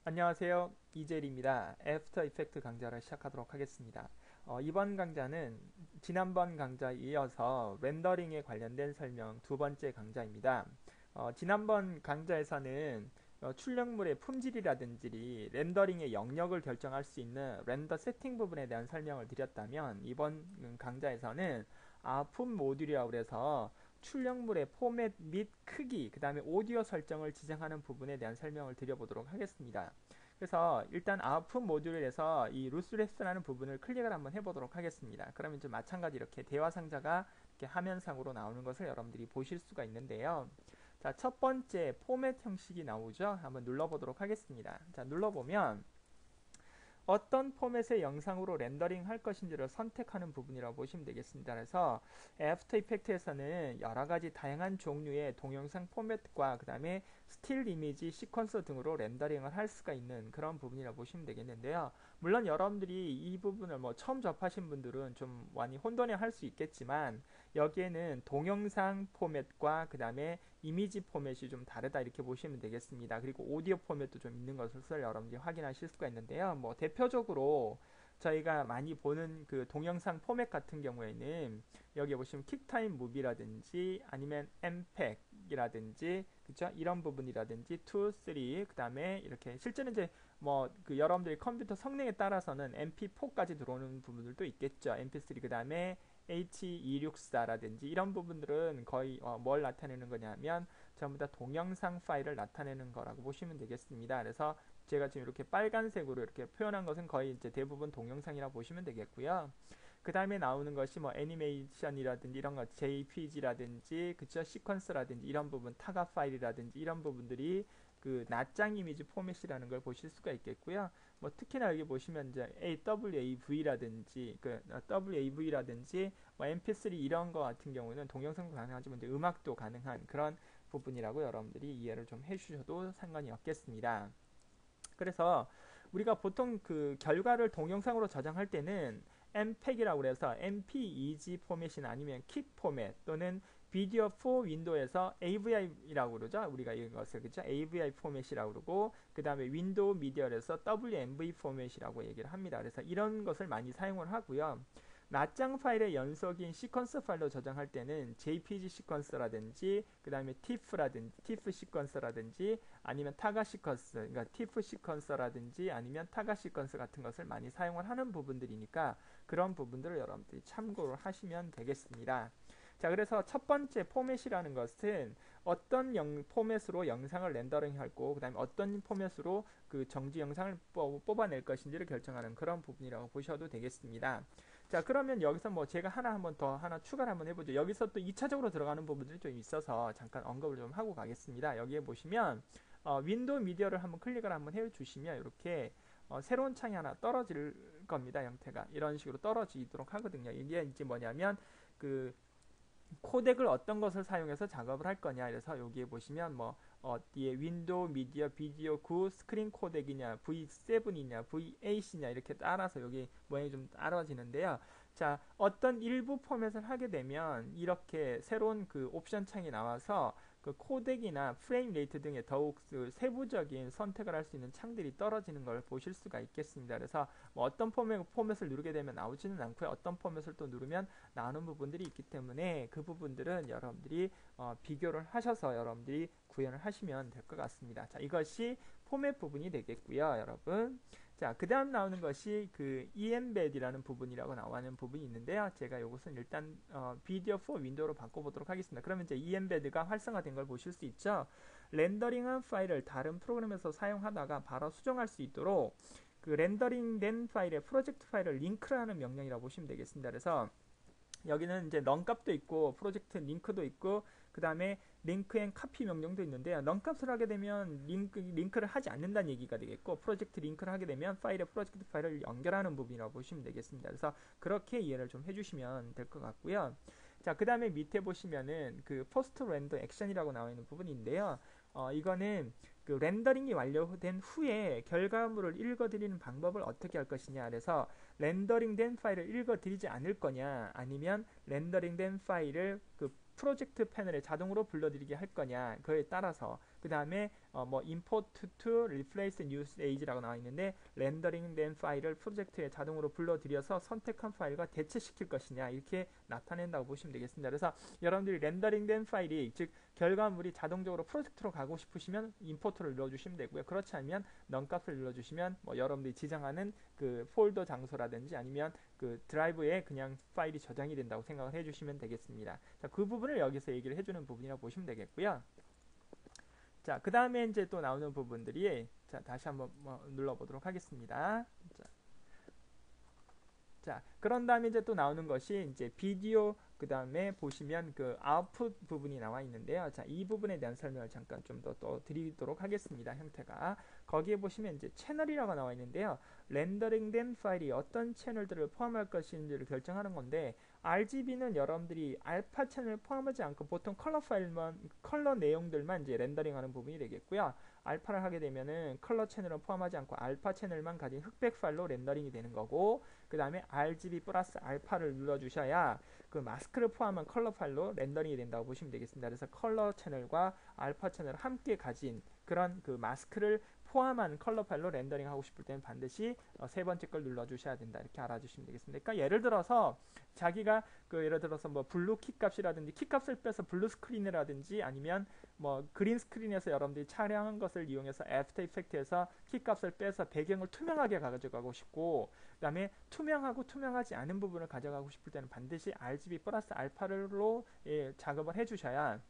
안녕하세요. 이젤입니다. 애프터 이펙트 강좌를 시작하도록 하겠습니다. 이번 강좌는 지난번 강좌에 이어서 렌더링에 관련된 설명 두 번째 강좌입니다. 지난번 강좌에서는 출력물의 품질이라든지 렌더링의 영역을 결정할 수 있는 렌더 세팅 부분에 대한 설명을 드렸다면 이번 강좌에서는 아품 모듈이라고 해서 출력물의 포맷 및 크기, 그 다음에 오디오 설정을 지정하는 부분에 대한 설명을 드려보도록 하겠습니다. 그래서 일단 아웃풋 모듈에서 이 루스레스라는 부분을 클릭을 한번 해보도록 하겠습니다. 그러면 좀 마찬가지 이렇게 대화 상자가 이렇게 화면상으로 나오는 것을 여러분들이 보실 수가 있는데요. 자, 첫 번째 포맷 형식이 나오죠. 한번 눌러보도록 하겠습니다. 자, 눌러보면 어떤 포맷의 영상으로 렌더링 할 것인지를 선택하는 부분이라고 보시면 되겠습니다. 그래서 애프터 이펙트에서는 여러 가지 다양한 종류의 동영상 포맷과 그 다음에 스틸 이미지, 시퀀서 등으로 렌더링을 할 수가 있는 그런 부분이라고 보시면 되겠는데요. 물론 여러분들이 이 부분을 뭐 처음 접하신 분들은 좀 많이 혼돈해 할 수 있겠지만 여기에는 동영상 포맷과 그 다음에 이미지 포맷이 좀 다르다 이렇게 보시면 되겠습니다. 그리고 오디오 포맷도 좀 있는 것을 여러분들이 확인하실 수가 있는데요. 뭐 대표적으로 저희가 많이 보는 그 동영상 포맷 같은 경우에는 여기 보시면 킥타임 무비라든지 아니면 엠팩이라든지 그쵸? 이런 부분이라든지 2, 3 그다음에 이렇게 실제는 이제 뭐 그 여러분들이 컴퓨터 성능에 따라서는 MP4까지 들어오는 부분들도 있겠죠. MP3 그다음에 H264라든지 이런 부분들은 거의 뭘 나타내는 거냐면 전부 다 동영상 파일을 나타내는 거라고 보시면 되겠습니다. 그래서 제가 지금 이렇게 빨간색으로 이렇게 표현한 것은 거의 이제 대부분 동영상이라고 보시면 되겠고요. 그 다음에 나오는 것이 뭐 애니메이션이라든지 이런 것, JPG라든지 그쵸 시퀀스라든지 이런 부분, 타가 파일이라든지 이런 부분들이 그 낱장 이미지 포맷이라는 걸 보실 수가 있겠고요. 뭐 특히나 여기 보시면 이제 WAV라든지 그 WAV라든지 뭐 MP3 이런 거 같은 경우는 동영상도 가능하지만 이제 음악도 가능한 그런 부분이라고 여러분들이 이해를 좀 해주셔도 상관이 없겠습니다. 그래서 우리가 보통 그 결과를 동영상으로 저장할 때는 MPEG이라고 해서 MPEG 포맷이나 아니면 킥 포맷 또는 비디오 4 윈도우에서 AVI라고 그러죠. 우리가 이것을 그죠? AVI 포맷이라고 그러고 그 다음에 윈도우 미디어에서 WMV 포맷이라고 얘기를 합니다. 그래서 이런 것을 많이 사용을 하고요. 낱장 파일의 연속인 시퀀스 파일로 저장할 때는 JPG 시퀀스라든지 그 다음에 TIFF라든지 TIFF 시퀀스라든지 아니면 타가 시퀀스 그러니까 TIFF 시퀀서라든지 아니면 타가 시퀀스 같은 것을 많이 사용을 하는 부분들이니까 그런 부분들을 여러분들이 참고를 하시면 되겠습니다. 자, 그래서 첫 번째 포맷이라는 것은 어떤 포맷으로 영상을 렌더링 하고 그 다음에 어떤 포맷으로 그 정지 영상을 뽑아낼 것인지를 결정하는 그런 부분이라고 보셔도 되겠습니다. 자, 그러면 여기서 뭐 제가 한번 더 추가를 한번 해보죠. 여기서 또 2차적으로 들어가는 부분들이 좀 있어서 잠깐 언급을 좀 하고 가겠습니다. 여기에 보시면 윈도우 미디어를 한번 클릭을 한번 해주시면 이렇게 새로운 창이 하나 떨어질 겁니다. 형태가 이런 식으로 떨어지도록 하거든요. 이게 이제 뭐냐면 그 코덱을 어떤 것을 사용해서 작업을 할 거냐. 그래서 여기에 보시면 뭐 뒤에 윈도우 미디어 비디오 9 스크린 코덱이냐 V7이냐 V8이냐 이렇게 따라서 여기 모양이 좀 따라지는데요. 자, 어떤 일부 포맷을 하게 되면 이렇게 새로운 그 옵션 창이 나와서 그 코덱이나 프레임 레이트 등의 더욱 그 세부적인 선택을 할 수 있는 창들이 떨어지는 걸 보실 수가 있겠습니다. 그래서 뭐 어떤 포맷을 누르게 되면 나오지는 않고요. 어떤 포맷을 또 누르면 나오는 부분들이 있기 때문에 그 부분들은 여러분들이 비교를 하셔서 여러분들이 구현을 하시면 될 것 같습니다. 자, 이것이 포맷 부분이 되겠고요, 여러분. 자, 그 다음 나오는 것이 그 EMBED이라는 부분이라고 나오는 부분이 있는데요. 제가 이것은 일단 비디오 4 윈도우로 바꿔보도록 하겠습니다. 그러면 이제 EMBED가 활성화된 걸 보실 수 있죠. 렌더링한 파일을 다른 프로그램에서 사용하다가 바로 수정할 수 있도록 그 렌더링된 파일에 프로젝트 파일을 링크를 하는 명령이라고 보시면 되겠습니다. 그래서 여기는 이제 넌 값도 있고 프로젝트 링크도 있고 그 다음에 링크 앤 카피 명령도 있는데요. 넌 값을 하게 되면 링크를 하지 않는다는 얘기가 되겠고 프로젝트 링크를 하게 되면 파일에 프로젝트 파일을 연결하는 부분이라고 보시면 되겠습니다. 그래서 그렇게 이해를 좀 해주시면 될 것 같고요. 자, 그 다음에 밑에 보시면은 그 포스트 렌더 액션이라고 나와 있는 부분인데요. 이거는 그 렌더링이 완료된 후에 결과물을 읽어드리는 방법을 어떻게 할 것이냐. 그래서 렌더링된 파일을 읽어드리지 않을 거냐 아니면 렌더링된 파일을 그 프로젝트 패널에 자동으로 불러들이게 할 거냐 그에 따라서 그 다음에 뭐 import to replace new age라고 나와 있는데 렌더링 된 파일을 프로젝트에 자동으로 불러들여서 선택한 파일과 대체시킬 것이냐 이렇게 나타낸다고 보시면 되겠습니다. 그래서 여러분들이 렌더링 된 파일이 즉 결과물이 자동적으로 프로젝트로 가고 싶으시면 임포트를 눌러주시면 되고요. 그렇지 않으면 넌 값을 눌러주시면 뭐 여러분들이 지정하는 그 폴더 장소라든지 아니면 그 드라이브에 그냥 파일이 저장이 된다고 생각을 해주시면 되겠습니다. 자, 그 부분을 여기서 얘기를 해주는 부분이라고 보시면 되겠고요. 자, 그 다음에 이제 또 나오는 부분들이 자, 다시 한번 눌러보도록 하겠습니다. 자, 그런 다음에 이제 또 나오는 것이 이제 비디오 그 다음에 보시면 그 아웃풋 부분이 나와 있는데요. 자, 이 부분에 대한 설명을 잠깐 좀 더 또 드리도록 하겠습니다. 형태가 거기에 보시면 이제 채널이라고 나와 있는데요. 렌더링된 파일이 어떤 채널들을 포함할 것인지를 결정하는 건데 RGB는 여러분들이 알파 채널을 포함하지 않고 보통 컬러 파일만 컬러 내용들만 이제 렌더링하는 부분이 되겠고요. 알파를 하게 되면은 컬러 채널은 포함하지 않고 알파 채널만 가진 흑백 파일로 렌더링이 되는 거고 그 다음에 RGB 플러스 알파를 눌러주셔야 그 마스크를 포함한 컬러 파일로 렌더링이 된다고 보시면 되겠습니다. 그래서 컬러 채널과 알파 채널을 함께 가진 그런 그 마스크를 포함한 컬러 파일로 렌더링 하고 싶을 때는 반드시 세 번째 걸 눌러주셔야 된다 이렇게 알아주시면 되겠습니다. 그러니까 예를 들어서 자기가 그 예를 들어서 뭐 블루 키 값이라든지 키 값을 빼서 블루 스크린이라든지 아니면 뭐 그린 스크린에서 여러분들이 촬영한 것을 이용해서 애프터 이펙트에서 키 값을 빼서 배경을 투명하게 가져가고 싶고 그 다음에 투명하고 투명하지 않은 부분을 가져가고 싶을 때는 반드시 RGB 플러스 알파로 작업을 해주셔야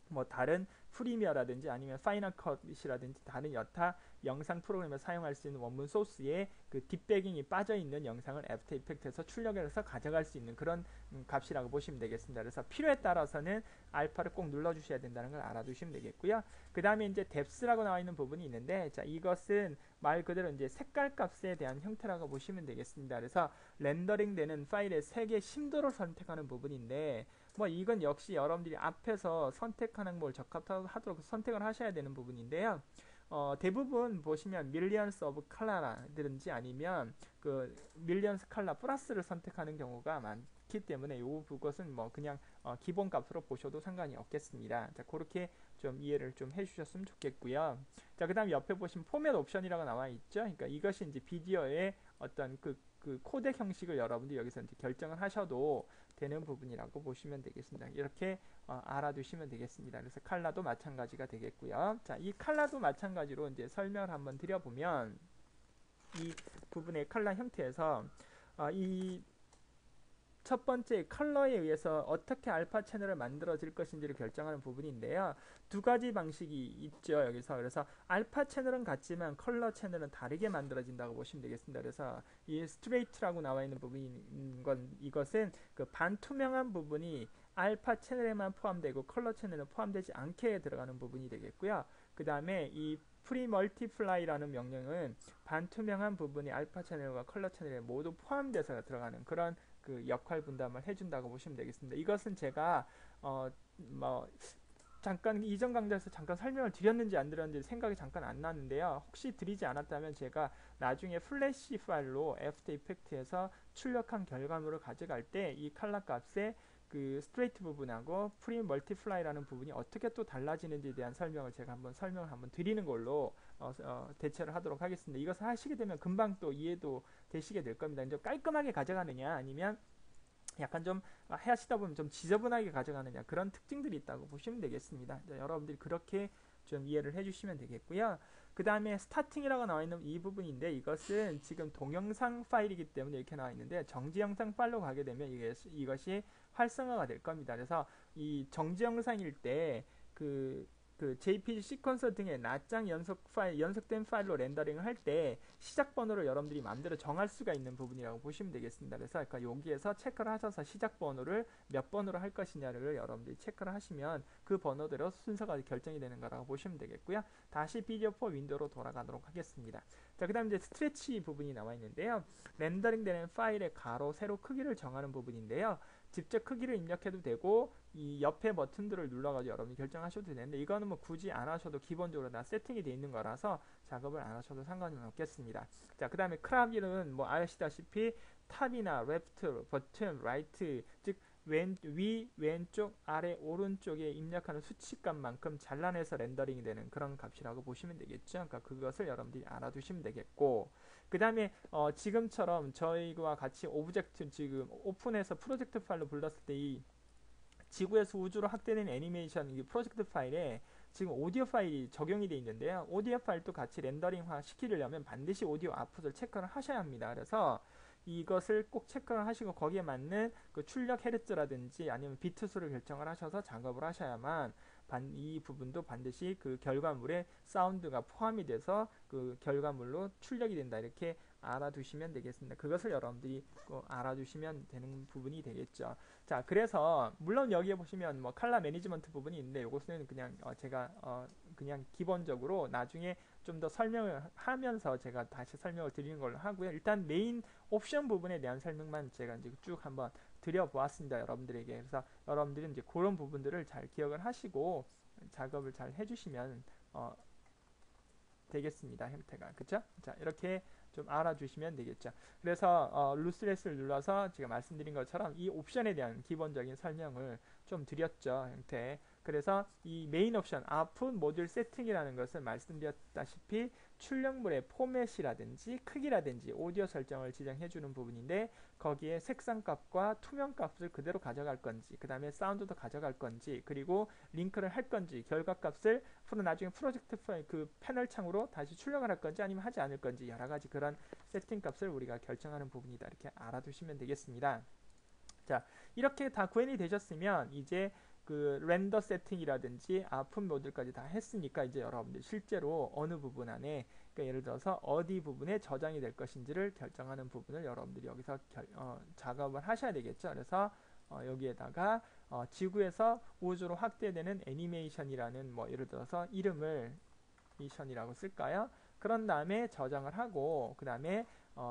뭐 다른 프리미어라든지 아니면 파이널 컷이라든지 다른 여타 영상 프로그램에 사용할 수 있는 원문 소스에 그 딥배깅이 빠져 있는 영상을 애프터 이펙트에서 출력해서 가져갈 수 있는 그런 값이라고 보시면 되겠습니다. 그래서 필요에 따라서는 알파를 꼭 눌러주셔야 된다는 걸 알아두시면 되겠고요. 그 다음에 이제 뎁스라고 나와 있는 부분이 있는데 자 이것은 말 그대로 이제 색깔 값에 대한 형태라고 보시면 되겠습니다. 그래서 렌더링 되는 파일의 색의 심도를 선택하는 부분인데 뭐 이건 역시 여러분들이 앞에서 선택하는 걸 적합하도록 선택을 하셔야 되는 부분인데요. 대부분 보시면 밀리언스 오브 컬러라든지 아니면 그 밀리언스 컬러 플러스를 선택하는 경우가 많기 때문에 그것은 뭐 그냥 기본 값으로 보셔도 상관이 없겠습니다. 자, 그렇게 좀 이해를 좀 해주셨으면 좋겠고요. 자, 그 다음 옆에 보시면 포맷 옵션이라고 나와 있죠. 그러니까 이것이 이제 비디오의 어떤 그 코덱 형식을 여러분들이 여기서 이제 결정을 하셔도 되는 부분이라고 보시면 되겠습니다. 이렇게 알아두시면 되겠습니다. 그래서 컬러도 마찬가지가 되겠고요. 자, 이 컬러도 마찬가지로 이제 설명을 한번 드려보면 이 부분의 컬러 형태에서 이 첫 번째 컬러에 의해서 어떻게 알파 채널을 만들어질 것인지를 결정하는 부분인데요. 두 가지 방식이 있죠. 여기서 그래서 알파 채널은 같지만 컬러 채널은 다르게 만들어진다고 보시면 되겠습니다. 그래서 이 스트레이트라고 나와 있는 부분인 건 이것은 그 반투명한 부분이 알파 채널에만 포함되고 컬러 채널은 포함되지 않게 들어가는 부분이 되겠고요. 그 다음에 이 프리 멀티플라이라는 명령은 반투명한 부분이 알파 채널과 컬러 채널에 모두 포함돼서 들어가는 그런 그 역할 분담을 해준다고 보시면 되겠습니다. 이것은 제가 뭐 잠깐 이전 강좌에서 잠깐 설명을 드렸는지 안 드렸는지 생각이 잠깐 안 나는데요. 혹시 드리지 않았다면 제가 나중에 플래시 파일로 애프터 이펙트에서 출력한 결과물을 가져갈 때 이 컬러 값에 그 스트레이트 부분하고 프리 멀티플라이라는 부분이 어떻게 또 달라지는지에 대한 설명을 제가 설명을 한번 드리는 걸로 대체를 하도록 하겠습니다. 이것을 하시게 되면 금방 또 이해도 되시게 될 겁니다. 이제 깔끔하게 가져가느냐 아니면 약간 좀 하시다 보면 좀 지저분하게 가져가느냐 그런 특징들이 있다고 보시면 되겠습니다. 여러분들이 그렇게 좀 이해를 해주시면 되겠고요. 그 다음에 스타팅이라고 나와 있는 이 부분인데 이것은 지금 동영상 파일이기 때문에 이렇게 나와 있는데 정지 영상 파일로 가게 되면 이것이 활성화가 될 겁니다. 그래서 이 정지 영상일 때 그 JPG 시퀀서 등의 낱장 연속된 파일로 렌더링을 할 때 시작 번호를 여러분들이 마음대로 정할 수가 있는 부분이라고 보시면 되겠습니다. 그래서 여기에서 체크를 하셔서 시작 번호를 몇 번으로 할 것이냐를 여러분들이 체크를 하시면 그 번호대로 순서가 결정이 되는 거라고 보시면 되겠고요. 다시 비디오 4 윈도우로 돌아가도록 하겠습니다. 자, 그 다음 이제 스트레치 부분이 나와 있는데요. 렌더링 되는 파일의 가로, 세로 크기를 정하는 부분인데요. 직접 크기를 입력해도 되고 이 옆에 버튼들을 눌러가지고 여러분이 결정하셔도 되는데 이거는 뭐 굳이 안 하셔도 기본적으로 다 세팅이 되어 있는 거라서 작업을 안 하셔도 상관은 없겠습니다. 자, 그 다음에 크랍이는 뭐 아시다시피 탑이나 레프트, 버튼, 라이트 즉 왼쪽, 아래, 오른쪽에 입력하는 수치값만큼 잘라내서 렌더링이 되는 그런 값이라고 보시면 되겠죠. 그러니까 그것을 여러분들이 알아두시면 되겠고, 그 다음에 지금처럼 저희와 같이 오브젝트 지금 오픈해서 프로젝트 파일로 불렀을 때 이 지구에서 우주로 확대된 애니메이션 이 프로젝트 파일에 지금 오디오 파일이 적용이 되어 있는데요. 오디오 파일도 같이 렌더링화 시키려면 반드시 오디오 아웃풋을 체크를 하셔야 합니다. 그래서 이것을 꼭 체크를 하시고 거기에 맞는 그 출력 헤르츠라든지 아니면 비트 수를 결정을 하셔서 작업을 하셔야만 이 부분도 반드시 그 결과물에 사운드가 포함이 돼서 그 결과물로 출력이 된다. 이렇게 알아두시면 되겠습니다. 그것을 여러분들이 알아두시면 되는 부분이 되겠죠. 자, 그래서 물론 여기에 보시면 뭐 칼라 매니지먼트 부분이 있는데 이것은 그냥 제가 그냥 기본적으로 나중에 좀 더 설명을 하면서 제가 다시 설명을 드리는 걸로 하고요. 일단 메인 옵션 부분에 대한 설명만 제가 이제 쭉 한번 드려보았습니다. 여러분들에게. 그래서 여러분들은 이제 그런 부분들을 잘 기억을 하시고 작업을 잘 해주시면 되겠습니다. 형태가. 그쵸? 자, 이렇게 좀 알아주시면 되겠죠. 그래서 루스렛을 눌러서 제가 말씀드린 것처럼 이 옵션에 대한 기본적인 설명을 좀 드렸죠. 형태. 그래서 이 메인 옵션 아웃풋 모듈 세팅이라는 것을 말씀드렸다시피 출력물의 포맷이라든지 크기라든지 오디오 설정을 지정해 주는 부분인데 거기에 색상값과 투명값을 그대로 가져갈 건지 그 다음에 사운드도 가져갈 건지 그리고 링크를 할 건지 결과값을 나중에 프로젝트 파일 그 패널 창으로 다시 출력을 할 건지 아니면 하지 않을 건지 여러 가지 그런 세팅 값을 우리가 결정하는 부분이다. 이렇게 알아두시면 되겠습니다. 자, 이렇게 다 구현이 되셨으면 이제 그 렌더 세팅이라든지 아웃풋 모드까지 다 했으니까 이제 여러분들 실제로 어느 부분 안에 그러니까 예를 들어서 어디 부분에 저장이 될 것인지를 결정하는 부분을 여러분들이 여기서 작업을 하셔야 되겠죠. 그래서 여기에다가 지구에서 우주로 확대되는 애니메이션이라는 뭐 예를 들어서 이름을 미션이라고 쓸까요? 그런 다음에 저장을 하고 그 다음에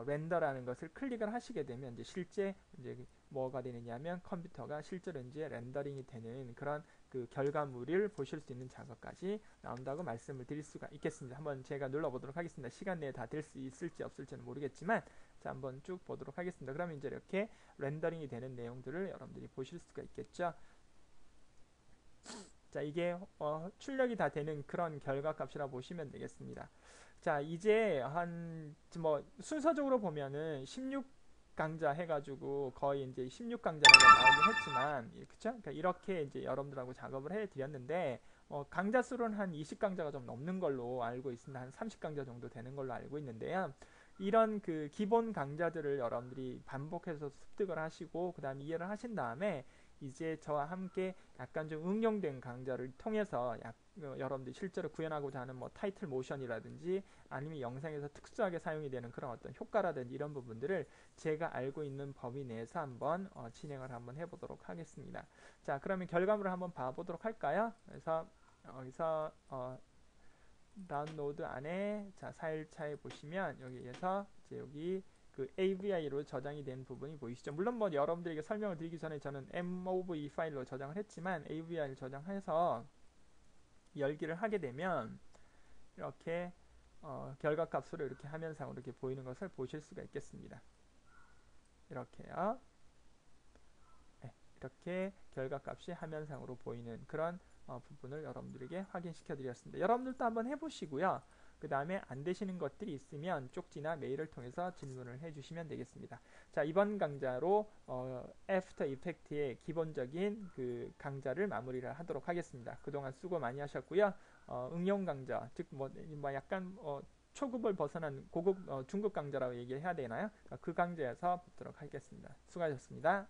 렌더라는 것을 클릭을 하시게 되면 이제 실제 이제 뭐가 되느냐면 컴퓨터가 실제로 이제 렌더링이 되는 그런 그 결과물을 보실 수 있는 작업까지 나온다고 말씀을 드릴 수가 있겠습니다. 한번 제가 눌러보도록 하겠습니다. 시간 내에 다 될 수 있을지 없을지는 모르겠지만 자 한번 쭉 보도록 하겠습니다. 그러면 이제 이렇게 렌더링이 되는 내용들을 여러분들이 보실 수가 있겠죠. 자 이게 출력이 다 되는 그런 결과값이라 보시면 되겠습니다. 자 이제 한 뭐 순서적으로 보면은 16강자 해가지고 거의 이제 16강자가 나오긴 했지만 그쵸? 그러니까 이렇게 이제 여러분들하고 작업을 해드렸는데 강자 수는 한 20강자가 좀 넘는 걸로 알고 있습니다. 한 30강자 정도 되는 걸로 알고 있는데요. 이런 그 기본 강좌들을 여러분들이 반복해서 습득을 하시고 그 다음에 이해를 하신 다음에 이제 저와 함께 약간 좀 응용된 강좌를 통해서 여러분들이 실제로 구현하고자 하는 뭐 타이틀 모션이라든지 아니면 영상에서 특수하게 사용이 되는 그런 어떤 효과라든지 이런 부분들을 제가 알고 있는 범위 내에서 한번 진행을 한번 해보도록 하겠습니다. 자 그러면 결과물을 한번 봐보도록 할까요? 그래서 여기서 다운로드 안에 자 4일차에 보시면 여기에서 이제 여기 그 AVI로 저장이 된 부분이 보이시죠? 물론 뭐 여러분들에게 설명을 드리기 전에 저는 MOV 파일로 저장을 했지만 AVI를 저장해서 열기를 하게 되면 이렇게 결과값으로 이렇게 화면상으로 이렇게 보이는 것을 보실 수가 있겠습니다. 이렇게요. 네, 이렇게 결과값이 화면상으로 보이는 그런 부분을 여러분들에게 확인시켜 드렸습니다. 여러분들도 한번 해보시고요. 그 다음에 안 되시는 것들이 있으면 쪽지나 메일을 통해서 질문을 해주시면 되겠습니다. 자 이번 강좌로 애프터 이펙트의 기본적인 그 강좌를 마무리를 하도록 하겠습니다. 그동안 수고 많이 하셨고요. 응용 강좌 즉 뭐 약간 초급을 벗어난 고급 중급 강좌라고 얘기를 해야 되나요? 그 강좌에서 뵙도록 하겠습니다. 수고하셨습니다.